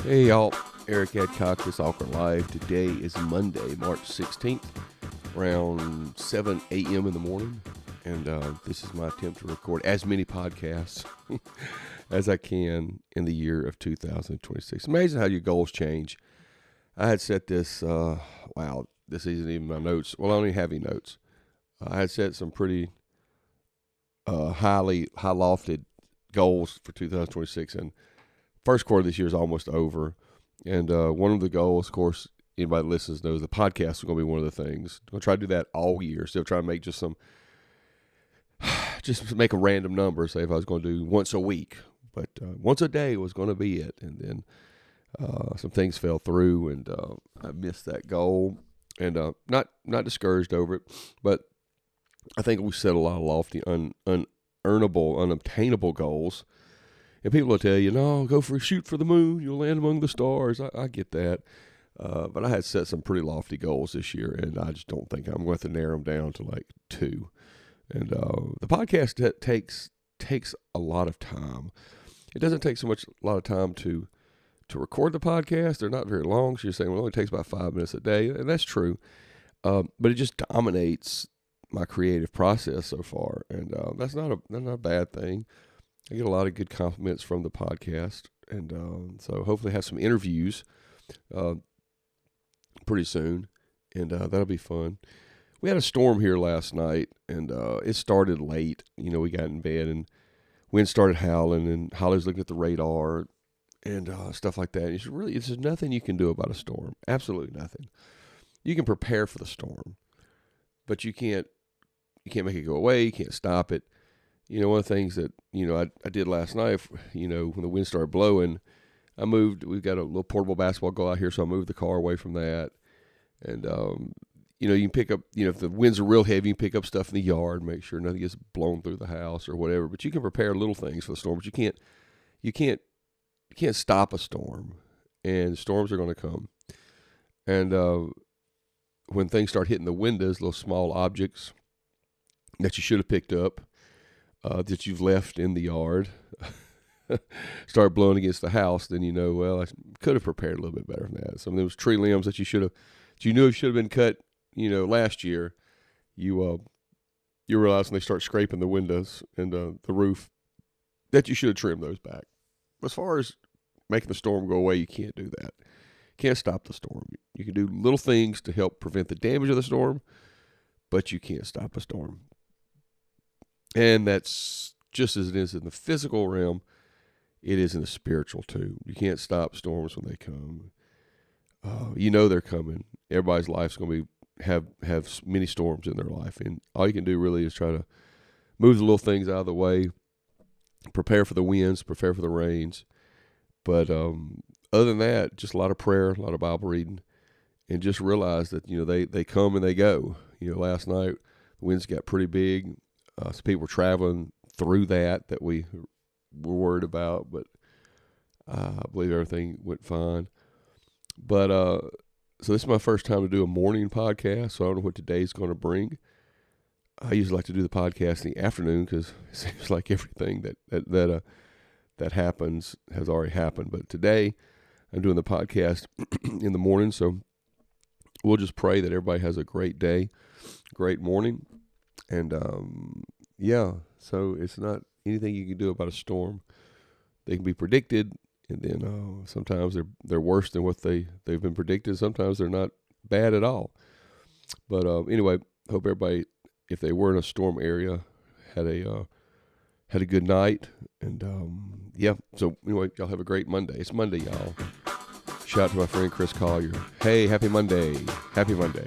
Hey y'all, Eric Adcock with Awkward Live. Today is Monday, March 16th, around 7 a.m. in the morning, and this is my attempt to record as many podcasts as I can in the year of 2026. Amazing how your goals change. I had set this, this isn't even my notes. Well, I don't even have any notes. I had set some pretty high lofted goals for 2026, and first quarter of this year is almost over, and one of the goals, of course, anybody that listens knows the podcast is going to be one of the things. I'm going to try to do that all year. So try to make just make a random number. Say if I was going to do once a week, but once a day was going to be it. And then some things fell through, and I missed that goal. And not discouraged over it, but I think we set a lot of lofty, unearnable, unobtainable goals. And people will tell you, no, shoot for the moon. You'll land among the stars. I get that. But I had set some pretty lofty goals this year, and I just don't think I'm going to narrow them down to like 2. And the podcast takes a lot of time. It doesn't take a lot of time to record the podcast. They're not very long. So you're saying, well, it only takes about 5 minutes a day. And that's true. But it just dominates my creative process so far. And that's not a bad thing. I get a lot of good compliments from the podcast, and so hopefully have some interviews pretty soon, and that'll be fun. We had a storm here last night, and it started late. You know, we got in bed, and wind started howling, and Holly's looking at the radar, and stuff like that. There's nothing you can do about a storm. Absolutely nothing. You can prepare for the storm, but you can't make it go away. You can't stop it. You know, one of the things that, I did last night, when the wind started blowing, we've got a little portable basketball goal out here, so I moved the car away from that. And, you can pick up, if the winds are real heavy, you can pick up stuff in the yard, make sure nothing gets blown through the house or whatever. But you can prepare little things for the storm, but you can't stop a storm, and storms are going to come. And when things start hitting the windows, little small objects that you should have picked up, that you've left in the yard, start blowing against the house, then I could have prepared a little bit better than that. Some of those tree limbs that you knew should have been cut, last year, you realize when they start scraping the windows and the roof that you should have trimmed those back. As far as making the storm go away, you can't do that. Can't stop the storm. You can do little things to help prevent the damage of the storm, but you can't stop a storm. And that's just as it is in the physical realm, it is in the spiritual too. You can't stop storms when they come. They're coming. Everybody's life's going to have many storms in their life, and all you can do really is try to move the little things out of the way, prepare for the winds, prepare for the rains. But other than that, just a lot of prayer, a lot of Bible reading, and just realize that they come and they go. Last night the winds got pretty big. Some people were traveling through that we were worried about, but I believe everything went fine. But so this is my first time to do a morning podcast, so I don't know what today's going to bring. I usually like to do the podcast in the afternoon because it seems like everything that happens has already happened. But today I'm doing the podcast in the morning, so we'll just pray that everybody has a great day, great morning. And, so it's not anything you can do about a storm. They can be predicted, and then sometimes they're worse than what they've been predicted. Sometimes they're not bad at all. But anyway, hope everybody, if they were in a storm area, had a good night. And, so anyway, y'all have a great Monday. It's Monday, y'all. Shout out to my friend Chris Collier. Hey, happy Monday. Happy Monday.